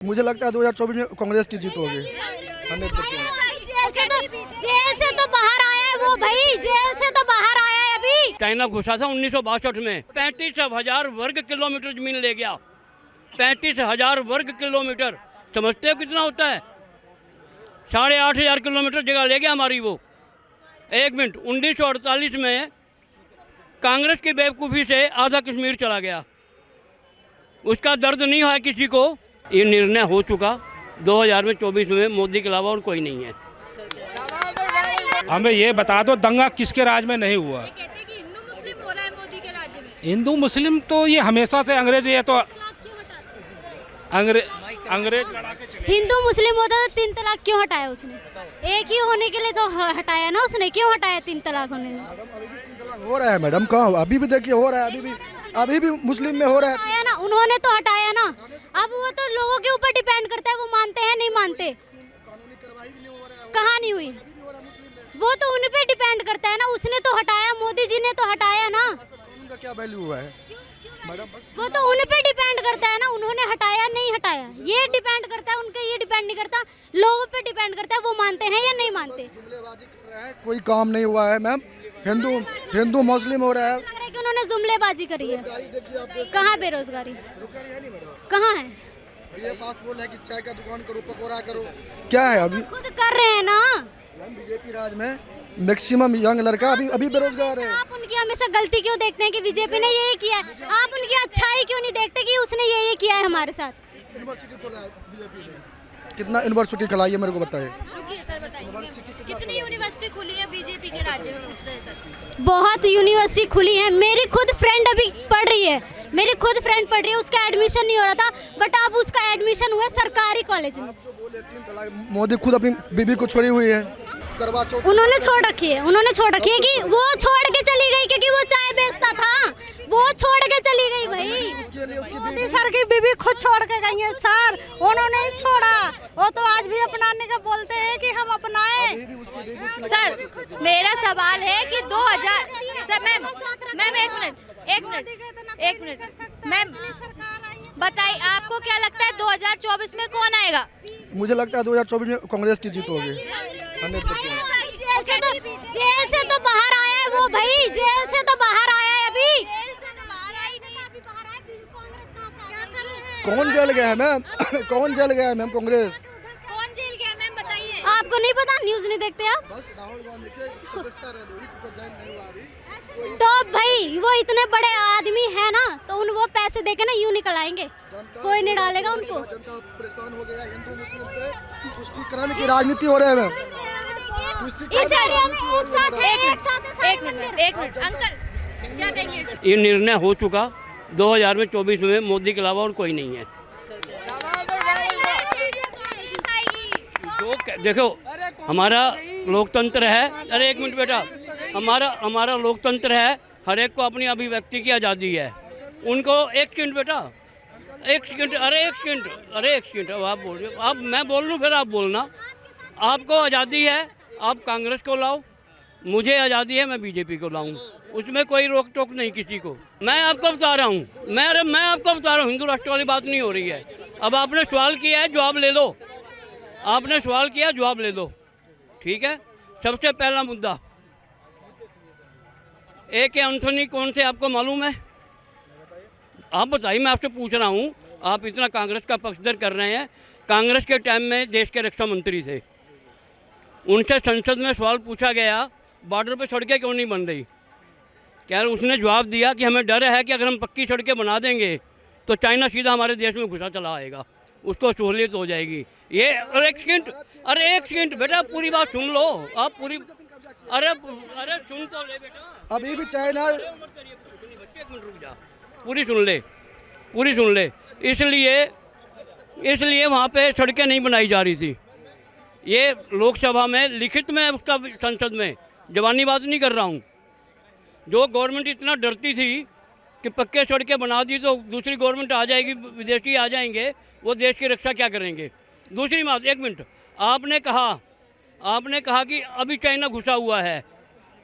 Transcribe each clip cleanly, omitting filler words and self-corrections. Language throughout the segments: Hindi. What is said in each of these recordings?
मुझे लगता है 2024 में कांग्रेस की जीत होगी 100%। जेल से तो बाहर आया है वो भाई, जेल से तो बाहर आया है अभी। चाइना घुसा था 1962 में, 35,000 वर्ग किलोमीटर जमीन ले गया। 35,000 वर्ग किलोमीटर, समझते हो कितना होता है? 8,500 किलोमीटर जगह ले गया हमारी वो। एक मिनट, 1948 में कांग्रेस की बेवकूफ़ी से आधा कश्मीर चला गया, उसका दर्द नहीं हुआ किसी को। ये निर्णय हो चुका, 2024 में मोदी के अलावा और कोई नहीं है। हमें ये बता दो दंगा किसके राज में नहीं हुआ? कहते हैं कि हिंदू मुस्लिम हो रहा है मोदी के राज्य में। हिंदू मुस्लिम तो ये हमेशा से अंग्रेज, ये तो अंग्रेज लड़ा के चले। हिंदू मुस्लिम होता तो 3 तलाक क्यों हटाया उसने? एक ही होने के लिए तो हटाया ना उसने, क्यों हटाया 3 तलाक होने? अभी भी 3 तलाक हो रहा है मैडम, कहाँ? अभी भी देखिए हो रहा है, अभी भी मुस्लिम में हो रहा है। हटाया ना उन्होंने, तो हटाया ना। अब वो तो लोगों के ऊपर डिपेंड करता है, वो मानते हैं नहीं मानते। कहाँ नहीं हुई? वो तो उन पे डिपेंड करता है ना। उसने तो हटाया, मोदी जी ने तो हटाया ना। कानून का क्या वैल्यू हुआ है मैडम? वो तो उन पे डिपेंड करता है ना, उन्होंने हटाया नहीं हटाया, ये डिपेंड करता है उनके, ये डिपेंड नहीं करता, लोगों पे डिपेंड करता है वो मानते हैं या नहीं मानते। जुमलेबाजी कर रहा है, कोई काम नहीं हुआ है मैम। हिंदू मुस्लिम हो रहा है। लग रहा है कि उन्होंने जुमलेबाजी करी है। कहाँ बेरोजगारी? कहाँ है? ये पास बोल है कि चाय का दुकान करो, पकौड़ा करो, क्या है? अभी खुद कर रहे हैं ना। बीजेपी राज में मैक्सिमम यंग लड़का अभी बेरोजगार है। आप उनकी हमेशा गलती क्यों देखते हैं कि बीजेपी ने ये किया है? आप उनकी अच्छाई क्यों नहीं देखते कि उसने ये किया है हमारे साथ? यूनिवर्सिटी खोला है बीजेपी ने, कितना यूनिवर्सिटी खोलाई है मेरे को बताइए। रुकिए सर, बताइए कितनी यूनिवर्सिटी खुली है बीजेपी के राज्य में, पूछ रहे हैं सर। बहुत यूनिवर्सिटी खुली है। मेरी खुद फ्रेंड अभी पढ़ रही है, मेरी खुद फ्रेंड पढ़ रही है, उसका एडमिशन नहीं हो रहा था, बट अब उसका एडमिशन हुआ सरकारी कॉलेज में। जो बोले 3 तलाक, मोदी खुद अपनी बीबी को छोड़ी हुई है। करवा चौथ उन्होंने छोड़ रखी है, उन्होंने छोड़ रखी है कि वो छोड़ के चली गई क्योंकि वो चाय बेचता था, वो छोड़ के चली गई भाई। उसके लिए उसकी मोदी सर की बीबी खुद छोड़ के गई है सर, उन्होंने ही छोड़ा। वो तो आज भी अपनाने का बोलते हैं कि हम अपनाएं। सर मेरा सवाल है कि 2000 सर मैम एक मिनट मैम बताइए, आपको क्या लगता है 2024 में कौन आएगा? मुझे लगता है 2024 में कांग्रेस की जीत होगी 100%। जेल से तो बाहर आया है वो भाई, जेल से तो बाहर आया है अभी। कौन जेल गया है मैम? कौन जेल गया है मैम? कांग्रेस। कौन जेल गया मैम, बताइए। आपको नहीं पता? न्यूज नहीं देखते आप? बस राहुल गांधी के सुपरस्टार है, कोई जेल नहीं हुआ अभी। तो भाई वो इतने बड़े आदमी है ना, तो उन वो पैसे देके ना यूं निकल आएंगे, कोई नहीं डालेगा उनको। जनता परेशान हो गया, हिंदू मुस्लिम से तुष्टीकरण की राजनीति हो रही है मैम। इस एरिया में एक मिनट अंकल क्या कहेंगे? ये निर्णय हो चुका, 2024 में मोदी के अलावा और कोई नहीं है। देखो, हमारा लोकतंत्र है। अरे एक मिनट बेटा, हमारा लोकतंत्र है, हर एक को अपनी अभिव्यक्ति की आज़ादी है। उनको एक सेकंड बेटा, एक सेकंड, अरे एक सेकंड, अब आप बोल रहे हो, अब मैं बोल लूँ फिर आप बोलना। आपको आज़ादी है, आप कांग्रेस को लाओ, मुझे आज़ादी है, मैं बीजेपी को लाऊं, उसमें कोई रोक टोक नहीं किसी को। मैं आपको बता रहा हूँ, मैं आपको बता रहा हूँ, हिंदू राष्ट्र वाली बात नहीं हो रही है। अब आपने सवाल किया है, जवाब ले लो। आपने सवाल किया, जवाब ले लो, ठीक है। सबसे पहला मुद्दा, A.K. एंथोनी कौन थे आपको मालूम है? आप बताइए, मैं आपसे पूछ रहा हूँ। आप इतना कांग्रेस का पक्षधर कर रहे हैं। कांग्रेस के टाइम में देश के रक्षा मंत्री थे, उनसे संसद में सवाल पूछा गया, बॉर्डर पे सड़कें क्यों नहीं बन रही? क्या उसने जवाब दिया कि हमें डर है कि अगर हम पक्की सड़कें बना देंगे तो चाइना सीधा हमारे देश में घुसा चला आएगा, उसको सहूलियत हो जाएगी। ये अरे एक सेकंड बेटा, पूरी बात सुन लो आप, पूरी अरे सुन तो ले बेटा। अभी भी चाइना, एक मिनट रुक जा, पूरी सुन ले। इसलिए वहाँ पे सड़कें नहीं बनाई जा रही थी। ये लोकसभा में लिखित में, उसका संसद में, जवानी बात नहीं कर रहा हूँ। जो गवर्नमेंट इतना डरती थी कि पक्के सड़कें बना दी तो दूसरी गवर्नमेंट आ जाएगी, विदेशी आ जाएंगे, वो देश की रक्षा क्या करेंगे? दूसरी बात, एक मिनट, आपने कहा कि अभी चाइना घुसा हुआ है।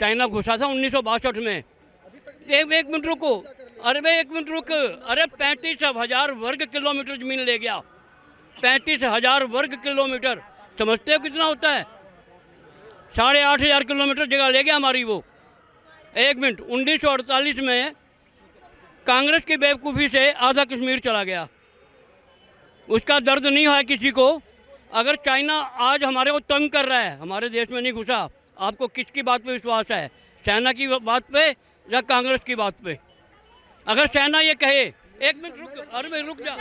चाइना घुसा था 1962 में। एक मिनट रुको, अरे 35,000 वर्ग किलोमीटर जमीन ले गया। 35,000 वर्ग किलोमीटर, समझते हो कितना होता है? 8,500 किलोमीटर जगह ले गया हमारी वो। एक मिनट, 1948 में कांग्रेस की बेवकूफ़ी से आधा कश्मीर चला गया, उसका दर्द नहीं हुआ किसी को। अगर चाइना आज हमारे को तंग कर रहा है, हमारे देश में नहीं घुसा, आपको किसकी बात पे विश्वास है? चाइना की बात पे या कांग्रेस की बात पे? अगर चाइना ये कहे, एक मिनट रुक, अरे भाई रुक जा।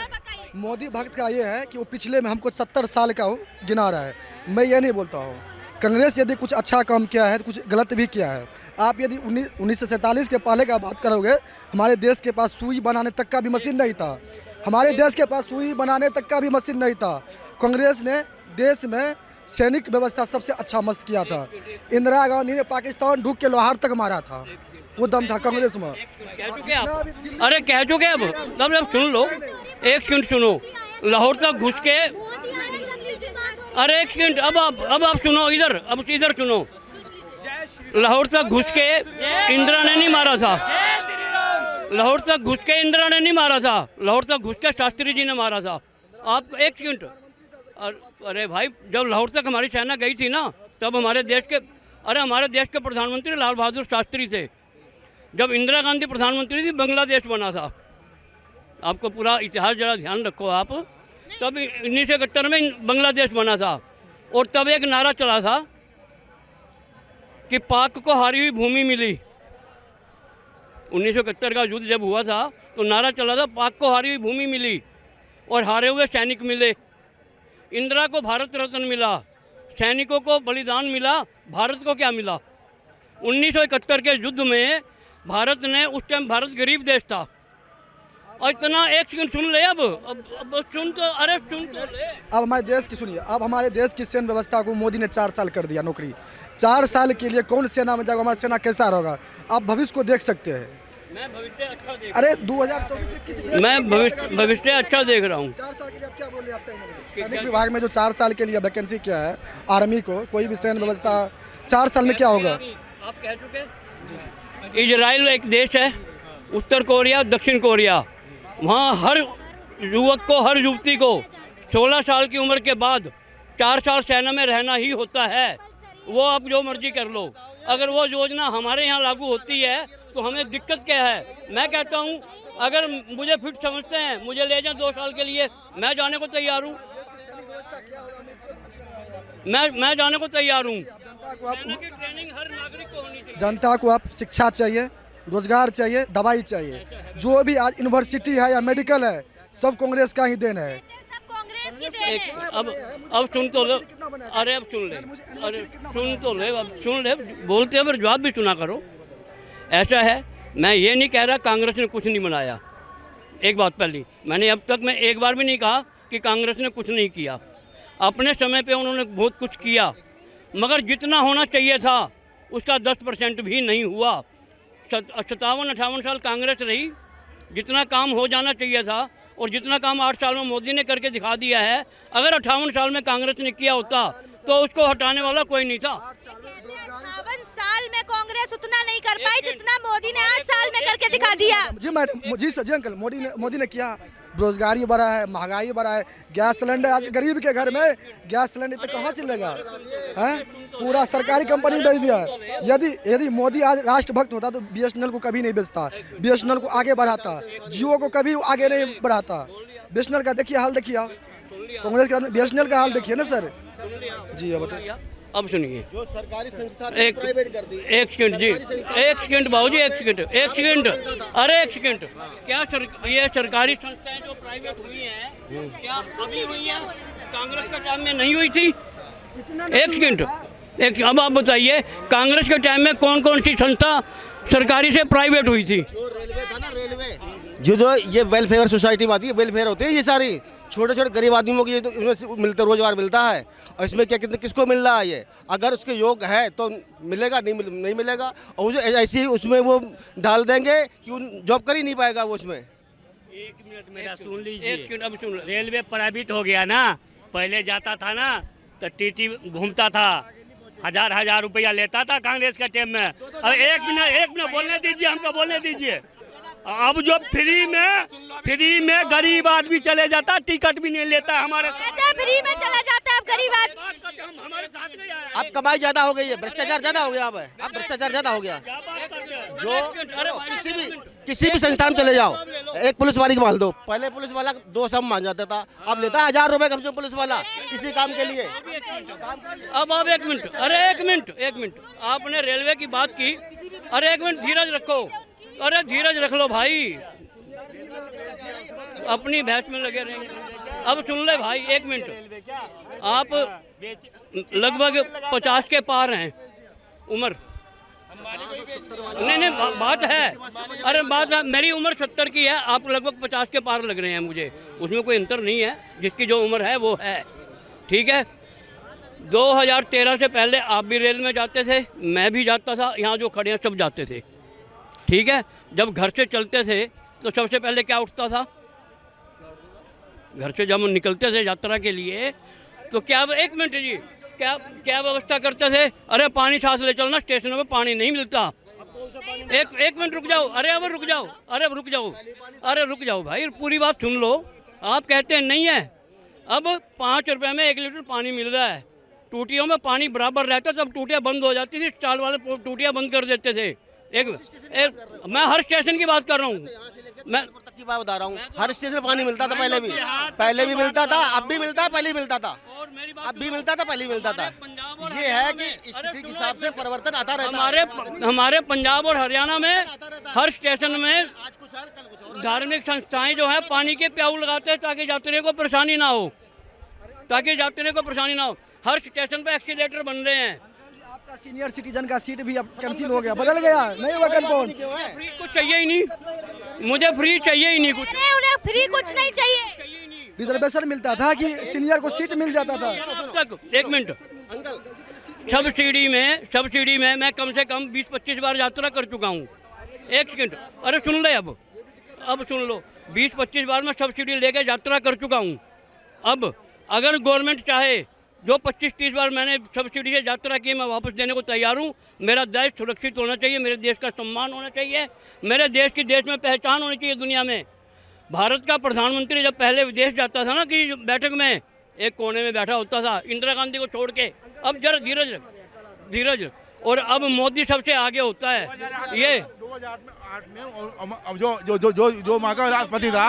मोदी भक्त का ये है कि वो पिछले में हमको 70 साल का वो गिना रहा है। मैं ये नहीं बोलता हूँ। कांग्रेस यदि कुछ अच्छा काम किया है तो कुछ गलत भी किया है। आप यदि 1947 के पहले का बात करोगे, हमारे देश के पास सुई बनाने तक का भी मशीन नहीं था। हमारे देश के पास सुई बनाने तक का भी मशीन नहीं था। कांग्रेस ने देश में सैनिक व्यवस्था सबसे अच्छा मस्त किया था। इंदिरा गांधी ने पाकिस्तान ढूक के लोहार तक मारा था, वो दम था कांग्रेस में। कह चुके आप, अरे कह चुके अब सुन लो, एक सेकंड सुनो। लाहौर तक घुस के, अरे एक सेकंड, अब आप सुनो, इधर सुनो। लाहौर तक घुस के इंदिरा ने नहीं मारा था, लाहौर तक घुस के इंदिरा ने नहीं मारा था, लाहौर तक घुस के शास्त्री जी ने मारा था। आप एक सेकंड, अरे भाई, जब लाहौर तक हमारी सेना गई थी ना, तब हमारे देश के प्रधानमंत्री लाल बहादुर शास्त्री थे। जब इंदिरा गांधी प्रधानमंत्री थी, बांग्लादेश बना था। आपको पूरा इतिहास जरा ध्यान रखो आप। तब 1971 में बांग्लादेश बना था, और तब एक नारा चला था कि पाक को हारी हुई भूमि मिली। 1971 का युद्ध जब हुआ था तो नारा चला था, पाक को हारी हुई भूमि मिली और हारे हुए सैनिक मिले। इंदिरा को भारत रत्न मिला, सैनिकों को बलिदान मिला, भारत को क्या मिला? 1971 के युद्ध में भारत ने, उस टाइम भारत गरीब देश था। और इतना, एक सेकंड सुन ले, अब सुन तो, अरे सुन तो ले। अब हमारे देश की सुनिए, अब हमारे देश की सैन्य व्यवस्था को मोदी ने 4 साल कर दिया नौकरी। 4 साल के लिए कौन सेना में जाएगा? हमारा सेना कैसा होगा? आप भविष्य को देख सकते हैं। मैं भविष्य अच्छा देख, अरे 2024 में मैं भविष्य अच्छा देख रहा हूँ। 4 साल के लिए आप क्या बोल रहे हैं? आप सैनिक विभाग में जो 4 साल के लिए वैकेंसी किया है आर्मी को, कोई भी सैन्य व्यवस्था 4 साल में क्या होगा? आप कह चुके। इजराइल एक देश है, उत्तर कोरिया, दक्षिण कोरिया, वहाँ हर युवक को, हर युवती को 16 साल की उम्र के बाद 4 साल सेना में रहना ही होता है। वो आप जो मर्जी कर लो। अगर वो योजना हमारे यहाँ लागू होती है तो हमें दिक्कत क्या है? मैं कहता हूँ, अगर मुझे फिट समझते हैं, मुझे ले जाएं 2 साल के लिए, मैं जाने को तैयार हूँ। मैं जाने को तैयार हूँ। ट्रेनिंग हर नागरिक को होनी चाहिए। जनता को आप शिक्षा चाहिए, रोजगार चाहिए, दवाई चाहिए। जो भी आज यूनिवर्सिटी है या मेडिकल है, सब कांग्रेस का ही देन है। कांग्रेस की देन है। अब सुन तो ले, अरे अब सुन ले, अरे सुन तो ले, अब सुन ले, बोलते हैं पर जवाब भी सुना करो। ऐसा है, मैं ये नहीं कह रहा कांग्रेस ने कुछ नहीं बनाया। एक बात पहली, मैंने अब तक मैं एक बार भी नहीं कहा कि कांग्रेस ने कुछ नहीं किया। अपने समय पे उन्होंने बहुत कुछ किया, मगर जितना होना चाहिए था उसका 10% भी नहीं हुआ। 57-58 साल कांग्रेस रही, जितना काम हो जाना चाहिए था और जितना काम 8 साल में मोदी ने करके दिखा दिया है, अगर 58 साल में कांग्रेस ने किया होता तो उसको हटाने वाला कोई नहीं था। 58 साल में कांग्रेस उतना नहीं कर पाई जितना मोदी ने 8 साल में करके दिखा दिया। जी मैडम, जी सर, जी अंकल, मोदी ने किया। बेरोजगारी बढ़ा है, महंगाई बढ़ा है, गैस सिलेंडर, आज गरीब के घर में गैस सिलेंडर तो कहाँ से लेगा? हैं? पूरा सरकारी कंपनी बेच दिया है। यदि मोदी आज राष्ट्रभक्त होता तो BSNL को कभी नहीं बेचता, BSNL को आगे बढ़ाता, जियो को कभी आगे नहीं बढ़ाता। BSNL का देखिए हाल, देखिए कांग्रेस का BSNL का हाल देखिए ना सर। जी अब बताइए। अब सुनिए, जो सरकारी संस्था एक सेकंड जी, एक सेकंड बाबूजी, एक सेकंड, अरे एक सेकंड। क्या ये सरकारी संस्थाएं जो प्राइवेट हुई हैं, क्या अभी हुई हैं? कांग्रेस के टाइम में नहीं हुई थी? एक सेकंड, अब आप बताइए, कांग्रेस के टाइम में कौन कौन सी संस्था सरकारी से प्राइवेट हुई थी? जो रेलवे था ना, रेलवे जो ये वेलफेयर सोसाइटी में आती है, वेलफेयर होती है, ये सारी छोटे छोटे गरीब आदमियों की मिलता, रोजगार मिलता है। और इसमें क्या कितने किसको मिल रहा है? ये अगर उसके योग है तो मिलेगा, नहीं मिलेगा। और ऐसे ही उसमें वो डाल देंगे कि जॉब कर ही नहीं पाएगा वो उसमें। 1 मिनट मेरा सुन लीजिए। 1 मिनट, अब सुन। रेलवे प्राइवेट हो गया ना, पहले जाता था ना तो TT घूमता था, 1000 रुपया लेता था कांग्रेस के टाइम में। अब एक मिनट बोलने दीजिए, हमको बोलने दीजिए। अब जो फ्री में गरीब आदमी चले जाता, टिकट भी नहीं लेता हमारे कहते हैं फ्री में चला जाता है अब गरीब आदमी। हमारे साथ गए आए। अब कमाई ज्यादा हो गई है, भ्रष्टाचार ज्यादा हो गया। अब भ्रष्टाचार ज्यादा हो गया। जो किसी भी संस्थान में चले जाओ, एक पुलिस वाली को मान दो, पहले पुलिस वाला 200 मान जाता था, अब लेता है 1000 रुपए कम से कम पुलिस वाला किसी काम के लिए। अब आप एक मिनट, अरे एक मिनट, आपने रेलवे की बात की, अरे एक मिनट धीरज रखो, अरे धीरज रख लो भाई, अपनी भैंस में लगे रहेंगे। अब सुन ले भाई, एक मिनट, आप लगभग 50 के पार हैं उम्र। नहीं बात है, अरे बात है, मेरी उम्र 70 की है, आप लगभग 50 के पार लग रहे हैं मुझे, उसमें कोई अंतर नहीं है, जिसकी जो उम्र है वो है, ठीक है। 2013 से पहले आप भी रेल में जाते थे, मैं भी जाता था, यहाँ जो खड़े हैं सब जाते थे, ठीक है। जब घर से चलते थे तो सबसे पहले क्या उठता था? घर से जब हम निकलते थे यात्रा के लिए तो क्या, एक मिनट जी, क्या व्यवस्था करते थे? अरे पानी छाछ ले चलना, स्टेशनों में पानी नहीं मिलता। एक मिनट रुक जाओ, अरे अब रुक जाओ, अरे रुक जाओ भाई, पूरी बात सुन लो। आप कहते हैं नहीं है, अब 5 रुपए में 1 लीटर पानी मिल रहा है, टूटियों में पानी बराबर रहता, सब टूटियाँ बंद हो जाती थी, स्टाल वाले टूटियाँ बंद कर देते थे। मैं हर स्टेशन की बात कर रहा हूँ, मैं तक की बात बता रहा हूँ। हर स्टेशन में पानी मिलता था, पहले भी मिलता था, अब भी मिलता है, पहले भी मिलता था, अब भी मिलता था, पहले भी मिलता था। ये है कि स्थिति के हिसाब से परिवर्तन आता रहता है। हमारे पंजाब और हरियाणा में हर स्टेशन में धार्मिक संस्थाएं जो है पानी के प्याऊ लगाते हैं ताकि यात्रियों को परेशानी ना हो, हर स्टेशन पे एक्सीलेटर बन रहे हैं। आपका सीनियर सिटीजन का सीट भी अब कैंसिल हो गया, बदल गया, नहीं हुआ कंफर्म। फ्री कुछ चाहिए ही नहीं, मुझे फ्री चाहिए ही नहीं कुछ, उन्हें फ्री कुछ नहीं चाहिए। रिजर्वेशन मिलता था कि सीनियर को सीट मिल जाता था। अब तक एक मिनट, सब्सिडी में मैं कम से कम 20-25 बार यात्रा कर चुका हूँ। एक सेकंड, अरे सुन ले, अब सुन लो, 20-25 बार मैं सब्सिडी लेके यात्रा कर चुका हूँ। अब अगर गवर्नमेंट चाहे, जो 25-30 बार मैंने सब्सिडी से यात्रा की, मैं वापस देने को तैयार हूँ। मेरा देश सुरक्षित होना चाहिए, मेरे देश का सम्मान होना चाहिए, मेरे देश की देश में पहचान होनी चाहिए दुनिया में। भारत का प्रधानमंत्री जब पहले विदेश जाता था ना कि बैठक में, एक कोने में बैठा होता था इंदिरा गांधी को छोड़ के, अब जरा धीरज, और अब मोदी सबसे आगे होता है। ये 2008 में जो वहाँ का राष्ट्रपति था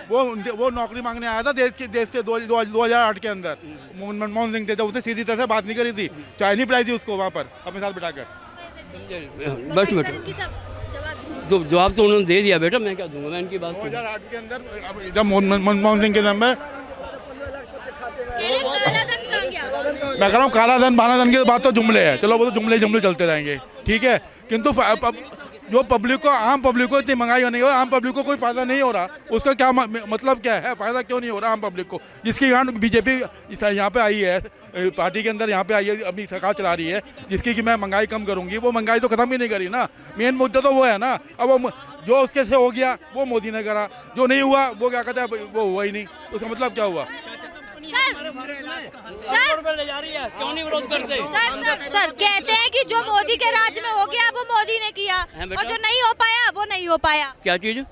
वो नौकरी मांगने आया था देश से 2008 के अंदर। मनमोहन सिंह थे, जब उसने सीधी तरह से बात नहीं करी थी, चाय नहीं पिलाई थी उसको वहाँ पर अपने साथ बिठाकर। बस बेटा, तो जवाब तो उन्होंने दे दिया बेटा, मैं क्या दूंगा, मैं इनकी बात 2008 के अंदर जब मनमोहन सिंह के समय, मैं कह रहा हूँ काला धन भाना धन की बात तो जुमले है, चलो वो तो जुमले चलते रहेंगे, ठीक है। किंतु जो पब्लिक को, आम पब्लिक को इतनी महंगाई होने के बाद आम पब्लिक को कोई फायदा नहीं हो रहा, उसका क्या मतलब क्या है? फायदा क्यों नहीं हो रहा आम पब्लिक को? जिसकी यहाँ बीजेपी यहाँ पे आई है, पार्टी के अंदर यहाँ पे आई है, अपनी सरकार चला रही है, जिसकी कि मैं महंगाई कम करूँगी, वो महंगाई तो खत्म ही नहीं करी ना। मेन मुद्दा तो वो है ना। अब वो जो उसके से हो गया वो मोदी ने करा, जो नहीं हुआ वो क्या कहते हैं, वो हुआ ही नहीं, उसका मतलब क्या हुआ? सर कहते हैं कि जो मोदी के राज में हो गया वो मोदी ने किया, और जो नहीं हो पाया वो नहीं हो पाया। क्या चीज?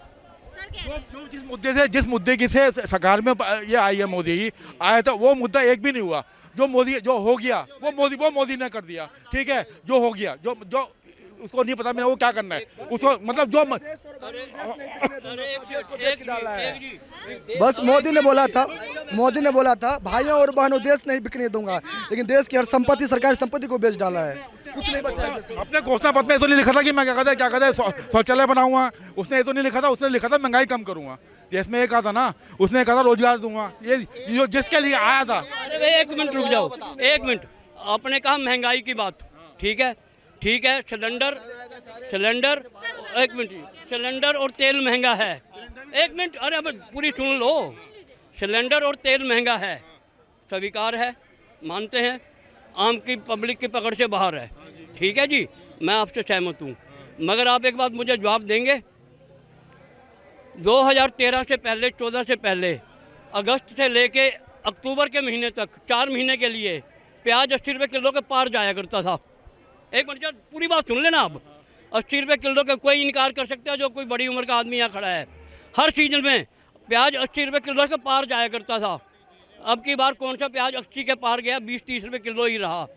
जिस मुद्दे की से सरकार में ये आई है, मोदी आया था, वो मुद्दा एक भी नहीं हुआ। जो हो गया वो मोदी ने कर दिया, ठीक है। जो हो गया, जो उसको नहीं पता मेरा वो क्या करना है, उसको मतलब जो बस मोदी ने बोला था भाइयों और बहनों देश नहीं बिकने दूंगा, लेकिन देश की हर संपत्ति, सरकारी संपत्ति को बेच डाला है, कुछ नहीं बचा है। अपने घोषणा पत्र में तो नहीं लिखा था कि मैं क्या कहता है शौचालय बनाऊंगा, उसने ये तो नहीं लिखा था, उसने लिखा था महंगाई कम करूंगा। देश में ये कहा था ना, उसने कहा था रोजगार दूंगा, ये जो जिसके लिए आया था। एक मिनट रुक जाओ, एक मिनट, आपने कहा महंगाई की बात, ठीक है, सिलेंडर, एक मिनट, सिलेंडर और तेल महंगा है, एक मिनट, अरे अब पूरी सुन लो। सिलेंडर और तेल महंगा है, स्वीकार है, मानते हैं, आम की पब्लिक की पकड़ से बाहर है, ठीक है जी, मैं आपसे सहमत हूँ। मगर आप एक बात मुझे जवाब देंगे, 2013 से पहले, 14 से पहले, अगस्त से लेके अक्टूबर के महीने तक 4 महीने के लिए प्याज 80 रुपये किलो के पार जाया करता था। एक मिनट, पूरी बात सुन लेना। 80 रुपये किलो का कोई इनकार कर सकता है जो कोई बड़ी उम्र का आदमी यहाँ खड़ा है। हर सीजन में प्याज 80 रुपये किलो के पार जाया करता था। अब की बार कौन सा प्याज 80 के पार गया, 20-30 रुपये किलो ही रहा।